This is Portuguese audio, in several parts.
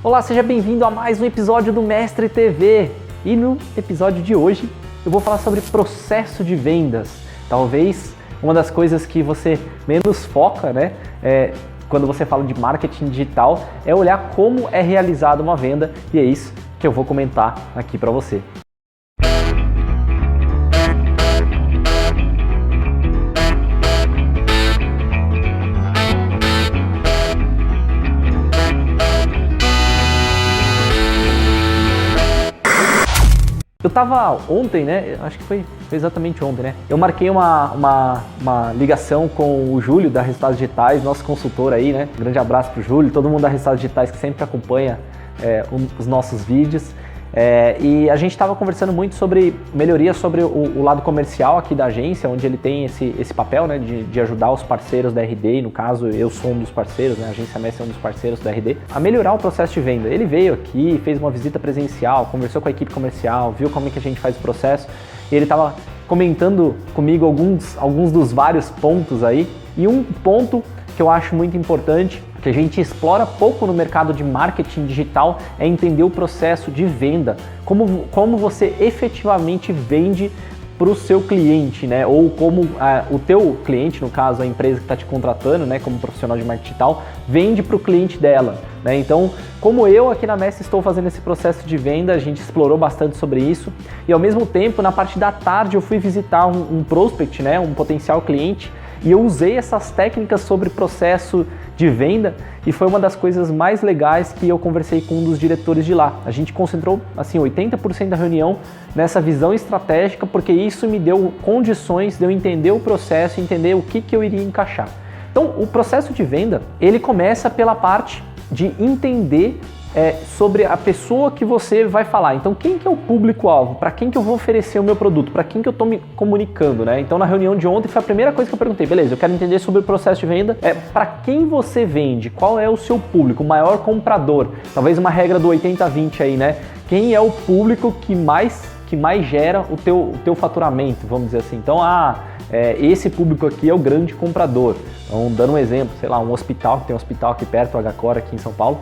Olá, seja bem-vindo a mais um episódio do Mestre TV. E no episódio de hoje eu vou falar sobre processo de vendas. Talvez uma das coisas que você menos foca, né? Quando você fala de marketing digital, é olhar como é realizada uma venda, e é isso que eu vou comentar aqui para você. Eu tava ontem, né? Acho que foi exatamente ontem, né? Eu marquei uma ligação com o Júlio da Resultados Digitais, nosso consultor aí, né? Um grande abraço pro Júlio, todo mundo da Resultados Digitais que sempre acompanha os nossos vídeos. E a gente estava conversando muito sobre melhoria sobre o lado comercial aqui da agência, onde ele tem esse papel, né, de ajudar os parceiros da RD, e no caso eu sou um dos parceiros, né, a agência Messi é um dos parceiros da RD, a melhorar o processo de venda. Ele veio aqui, fez uma visita presencial, conversou com a equipe comercial, viu como é que a gente faz o processo, e ele estava comentando comigo alguns dos vários pontos aí, e um ponto que eu acho muito importante, que a gente explora pouco no mercado de marketing digital, é entender o processo de venda, como você efetivamente vende para o seu cliente, né? Ou como o teu cliente, no caso a empresa que está te contratando, né, como profissional de marketing digital, vende para o cliente dela, né? Então, como eu aqui na Messi estou fazendo esse processo de venda, a gente explorou bastante sobre isso, e ao mesmo tempo, na parte da tarde, eu fui visitar um prospect, né, um potencial cliente, e eu usei essas técnicas sobre processo de venda e foi uma das coisas mais legais que eu conversei com um dos diretores de lá. A gente concentrou assim 80% da reunião nessa visão estratégica, porque isso me deu condições de eu entender o processo, entender o que eu iria encaixar. Então, o processo de venda, ele começa pela parte de entender sobre a pessoa que você vai falar. Então, quem que é o público-alvo? Para quem que eu vou oferecer o meu produto? Para quem que eu estou me comunicando, né? Então, na reunião de ontem foi a primeira coisa que eu perguntei. Beleza, eu quero entender sobre o processo de venda. Para quem você vende? Qual é o seu público? O maior comprador? Talvez uma regra do 80-20 aí, né? Quem é o público que mais gera o teu faturamento, vamos dizer assim. Então, esse público aqui é o grande comprador. Então, dando um exemplo, sei lá, um hospital, que tem um hospital aqui perto, o HCOR, aqui em São Paulo,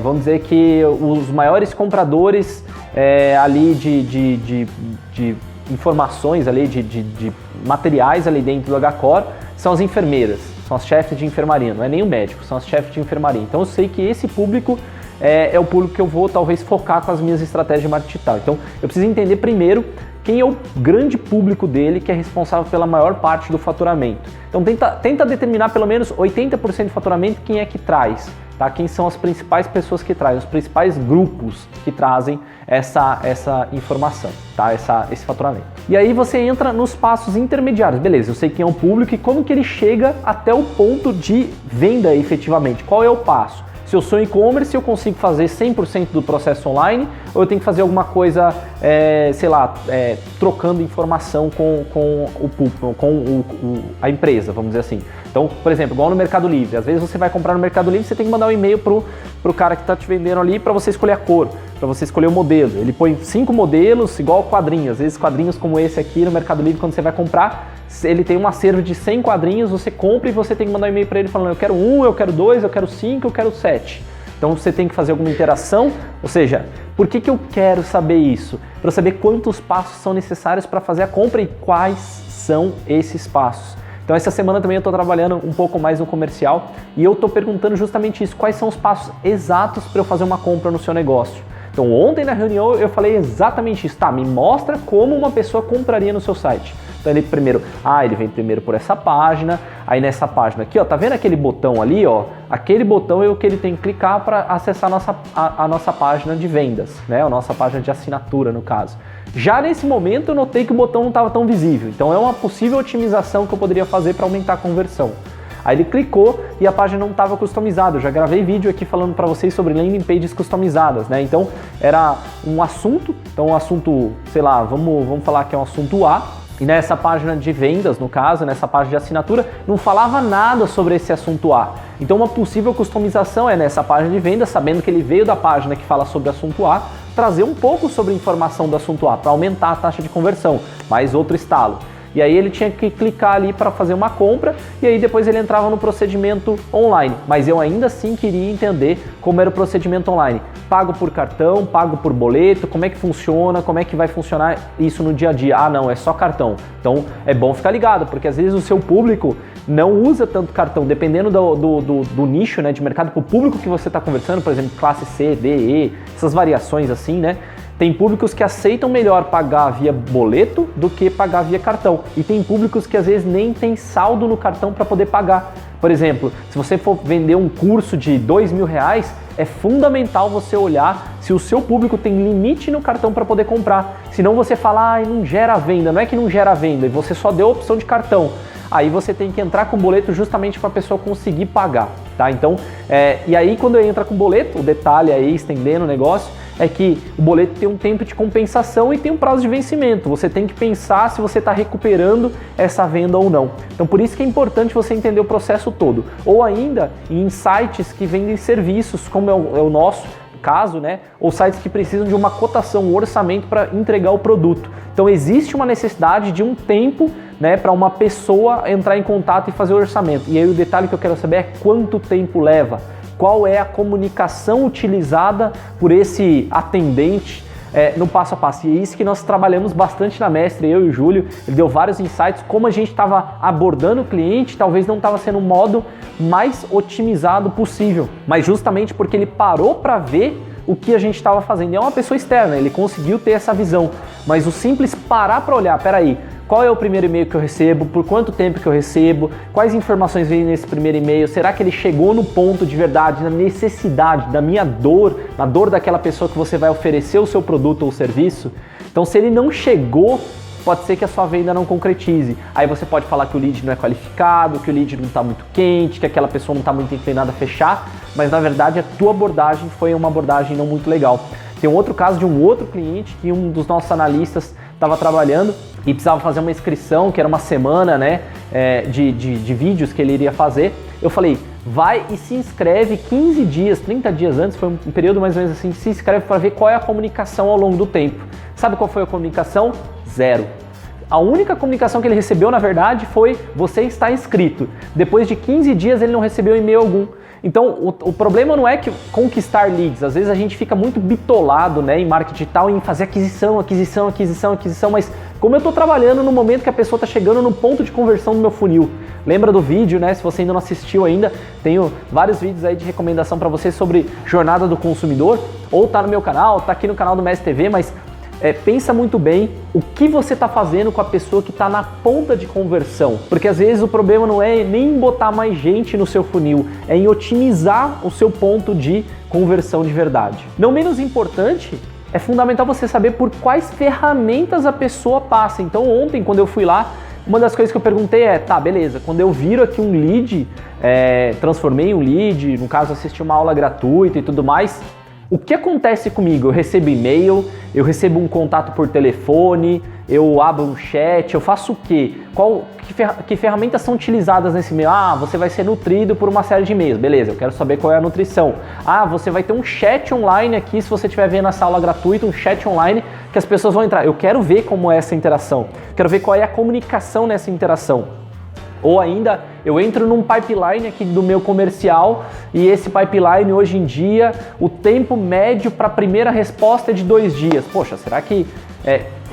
vamos dizer que os maiores compradores ali de informações, ali, de materiais ali dentro do HCOR, são as enfermeiras, são as chefes de enfermaria, não é nem o médico, são as chefes de enfermaria. Então, eu sei que esse público é o público que eu vou talvez focar com as minhas estratégias de marketing digital. Então, eu preciso entender primeiro quem é o grande público dele que é responsável pela maior parte do faturamento. Então, tenta determinar pelo menos 80% do faturamento quem é que traz, tá? Quem são as principais pessoas que trazem, os principais grupos que trazem essa informação, tá? Esse faturamento. E aí você entra nos passos intermediários. Beleza, eu sei quem é o público e como que ele chega até o ponto de venda efetivamente. Qual é o passo? Se eu sou e-commerce, eu consigo fazer 100% do processo online, ou eu tenho que fazer alguma coisa, sei lá, trocando informação com a empresa, vamos dizer assim. Então, por exemplo, igual no Mercado Livre, às vezes você vai comprar no Mercado Livre, você tem que mandar um e-mail pro cara que está te vendendo ali para você escolher a cor, para você escolher o modelo. Ele põe 5 modelos igual quadrinhos, às vezes quadrinhos como esse aqui no Mercado Livre, quando você vai comprar, ele tem um acervo de 100 quadrinhos, você compra e você tem que mandar um e-mail para ele falando: eu quero 1, eu quero 2, eu quero 5, eu quero 7. Então você tem que fazer alguma interação, ou seja, por que eu quero saber isso? Para saber quantos passos são necessários para fazer a compra e quais são esses passos. Então essa semana também eu estou trabalhando um pouco mais no comercial e eu estou perguntando justamente isso: quais são os passos exatos para eu fazer uma compra no seu negócio? Então ontem na reunião eu falei exatamente isso. Tá, me mostra como uma pessoa compraria no seu site. Então ele vem primeiro por essa página, aí nessa página aqui, ó, tá vendo aquele botão ali, ó? Aquele botão é o que ele tem que clicar para acessar a nossa página de vendas, né? A nossa página de assinatura, no caso. Já nesse momento eu notei que o botão não estava tão visível, então é uma possível otimização que eu poderia fazer para aumentar a conversão. Aí ele clicou e a página não estava customizada. Eu já gravei vídeo aqui falando para vocês sobre landing pages customizadas, né? Então era um assunto, sei lá, vamos falar que é um assunto A, e nessa página de vendas, no caso, nessa página de assinatura, não falava nada sobre esse assunto A. Então uma possível customização é nessa página de vendas, sabendo que ele veio da página que fala sobre assunto A, trazer um pouco sobre a informação do assunto A para aumentar a taxa de conversão, mais outro estalo. E aí ele tinha que clicar ali para fazer uma compra e aí depois ele entrava no procedimento online. Mas eu ainda assim queria entender como era o procedimento online. Pago por cartão, pago por boleto, como é que funciona, como é que vai funcionar isso no dia a dia. Ah, não, é só cartão. Então é bom ficar ligado, porque às vezes o seu público não usa tanto cartão, dependendo do nicho, né, de mercado, para o público que você está conversando, por exemplo, classe C, D, E, essas variações assim, né? Tem públicos que aceitam melhor pagar via boleto do que pagar via cartão. E tem públicos que às vezes nem tem saldo no cartão para poder pagar. Por exemplo, se você for vender um curso de R$2.000, é fundamental você olhar se o seu público tem limite no cartão para poder comprar. Senão você fala, ah, não gera venda. Não é que não gera venda, e você só deu a opção de cartão. Aí você tem que entrar com boleto justamente para a pessoa conseguir pagar, tá? Então, e aí quando entra com boleto, o detalhe aí, estendendo o negócio, é que o boleto tem um tempo de compensação e tem um prazo de vencimento. Você tem que pensar se você está recuperando essa venda ou não. Então, por isso que é importante você entender o processo todo. Ou ainda em sites que vendem serviços, como é o nosso caso, né? Ou sites que precisam de uma cotação, um orçamento para entregar o produto. Então, existe uma necessidade de um tempo, né, para uma pessoa entrar em contato e fazer o orçamento. E aí o detalhe que eu quero saber é quanto tempo leva. Qual é a comunicação utilizada por esse atendente no passo a passo. E é isso que nós trabalhamos bastante na Mestre, eu e o Júlio. Ele deu vários insights, como a gente estava abordando o cliente, talvez não estava sendo o modo mais otimizado possível, mas justamente porque ele parou para ver o que a gente estava fazendo. E é uma pessoa externa, ele conseguiu ter essa visão, mas o simples parar para olhar, peraí, qual é o primeiro e-mail que eu recebo? Por quanto tempo que eu recebo? Quais informações vêm nesse primeiro e-mail? Será que ele chegou no ponto de verdade, na necessidade, da minha dor, na dor daquela pessoa que você vai oferecer o seu produto ou serviço? Então, se ele não chegou, pode ser que a sua venda não concretize. Aí você pode falar que o lead não é qualificado, que o lead não está muito quente, que aquela pessoa não está muito inclinada a fechar, mas na verdade a tua abordagem foi uma abordagem não muito legal. Tem um outro caso de um outro cliente que um dos nossos analistas estava trabalhando e precisava fazer uma inscrição, que era uma semana, né, de vídeos que ele iria fazer. Eu falei, vai e se inscreve 15 dias, 30 dias antes, foi um período mais ou menos assim, se inscreve para ver qual é a comunicação ao longo do tempo. Sabe qual foi a comunicação? Zero. A única comunicação que ele recebeu, na verdade, foi você está inscrito. Depois de 15 dias ele não recebeu e-mail algum. Então, o problema não é que conquistar leads. Às vezes a gente fica muito bitolado, né, em marketing digital, em fazer aquisição, mas como eu estou trabalhando no momento que a pessoa está chegando no ponto de conversão do meu funil. Lembra do vídeo, né? Se você ainda não assistiu ainda, tenho vários vídeos aí de recomendação para você sobre jornada do consumidor, ou tá no meu canal, tá aqui no canal do Mestre TV, mas pensa muito bem o que você está fazendo com a pessoa que está na ponta de conversão, porque às vezes o problema não é nem em botar mais gente no seu funil, é em otimizar o seu ponto de conversão de verdade. Não menos importante, é fundamental você saber por quais ferramentas a pessoa passa. Então ontem, quando eu fui lá, uma das coisas que eu perguntei tá, beleza, quando eu viro aqui um lead, transformei em um lead, no caso assisti uma aula gratuita e tudo mais, o que acontece comigo? Eu recebo e-mail, eu recebo um contato por telefone, eu abro um chat, eu faço o quê? Que ferramentas são utilizadas nesse e-mail? Ah, você vai ser nutrido por uma série de e-mails. Beleza, eu quero saber qual é a nutrição. Ah, você vai ter um chat online aqui, se você estiver vendo essa aula gratuita, um chat online que as pessoas vão entrar. Eu quero ver como é essa interação, quero ver qual é a comunicação nessa interação. Ou ainda, eu entro num pipeline aqui do meu comercial e esse pipeline hoje em dia, o tempo médio para a primeira resposta é de 2 dias. Poxa, será que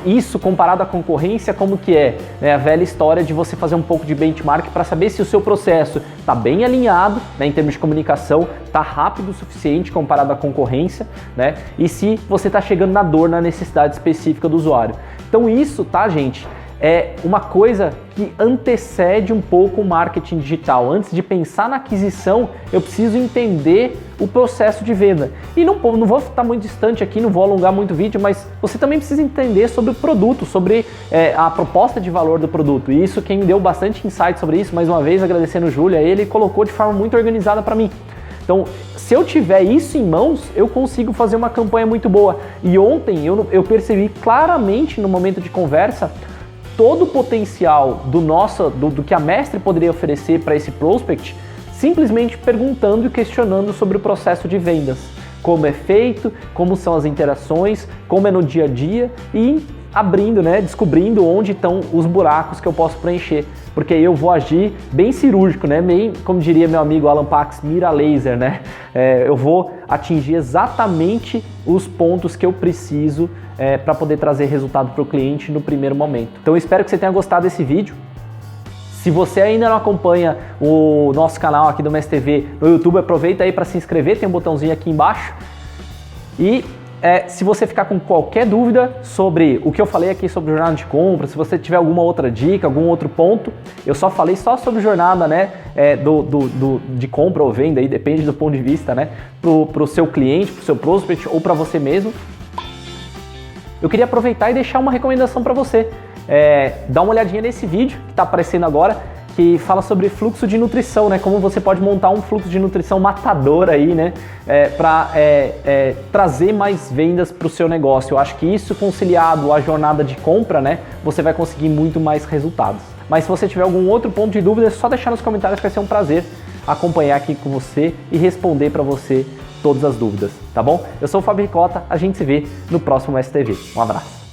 isso comparado à concorrência, como que é? A velha história de você fazer um pouco de benchmark para saber se o seu processo está bem alinhado, né, em termos de comunicação, está rápido o suficiente comparado à concorrência, né, e se você está chegando na dor, na necessidade específica do usuário. Então isso, tá, gente? É uma coisa que antecede um pouco o marketing digital. Antes de pensar na aquisição, eu preciso entender o processo de venda. E não vou estar muito distante aqui, não vou alongar muito o vídeo, mas você também precisa entender sobre o produto, sobre a proposta de valor do produto. E isso, quem me deu bastante insight sobre isso, mais uma vez agradecendo o Júlio, ele colocou de forma muito organizada para mim. Então, se eu tiver isso em mãos, eu consigo fazer uma campanha muito boa. E ontem eu percebi claramente no momento de conversa todo o potencial do que a Mestre poderia oferecer para esse prospect, simplesmente perguntando e questionando sobre o processo de vendas. Como é feito, como são as interações, como é no dia a dia e abrindo, né, descobrindo onde estão os buracos que eu posso preencher, porque aí eu vou agir bem cirúrgico, né, bem, como diria meu amigo Alan Pax, mira laser, né, eu vou atingir exatamente os pontos que eu preciso para poder trazer resultado para o cliente no primeiro momento. Então eu espero que você tenha gostado desse vídeo. Se você ainda não acompanha o nosso canal aqui do Mestre TV no YouTube, aproveita aí para se inscrever, tem um botãozinho aqui embaixo. E se você ficar com qualquer dúvida sobre o que eu falei aqui sobre jornada de compra, se você tiver alguma outra dica, algum outro ponto, eu só falei só sobre jornada, né, de compra ou venda, aí depende do ponto de vista, né, para o seu cliente, para o seu prospect ou para você mesmo. Eu queria aproveitar e deixar uma recomendação para você. Dá uma olhadinha nesse vídeo que está aparecendo agora, que fala sobre fluxo de nutrição, né? Como você pode montar um fluxo de nutrição matador aí, né? Para trazer mais vendas para o seu negócio. Eu acho que isso conciliado à jornada de compra, né? Você vai conseguir muito mais resultados. Mas se você tiver algum outro ponto de dúvida, é só deixar nos comentários, que vai ser um prazer acompanhar aqui com você e responder para você todas as dúvidas, tá bom? Eu sou o Fábio Ricota, a gente se vê no próximo STV. Um abraço.